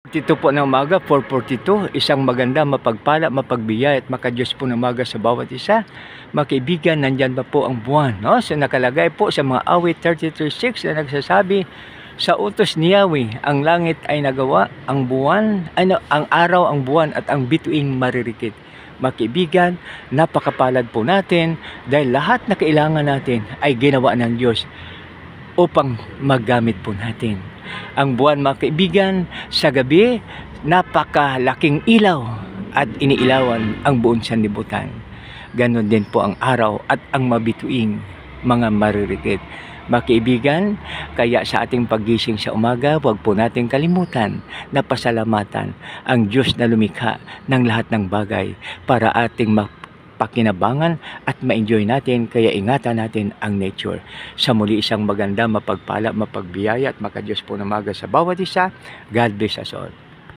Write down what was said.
Dito po ng umaga, 4:42, isang maganda, mapagpala, mapagbiyaya at makadiyos po ng umaga sa bawat isa. Mga kaibigan, nandyan pa po ang buwan, no? So nakalagay po sa mga awit 33:6 na nagsasabi, sa utos ni Yahweh, ang langit ay nagawa, ang buwan, ang araw, ang buwan at ang bituing maririkit. Mga kaibigan, napakapalad po natin dahil lahat na kailangan natin ay ginawa ng Diyos upang maggamit po natin. Ang buwan, mga kaibigan, sa gabi, napakalaking ilaw at iniilawan ang buong sanlibutan. Ganon din po ang araw at ang mabituing mga maririkit. Mga kaibigan, kaya sa ating paggising sa umaga, huwag po natin kalimutan na pasalamatan ang Diyos na lumikha ng lahat ng bagay para ating pakinabangan at ma-enjoy natin, kaya ingatan natin ang nature. Sa muli, isang maganda, mapagpala, mapagbiyaya at makadiyos po ng umaga sa bawat isa. God bless us all.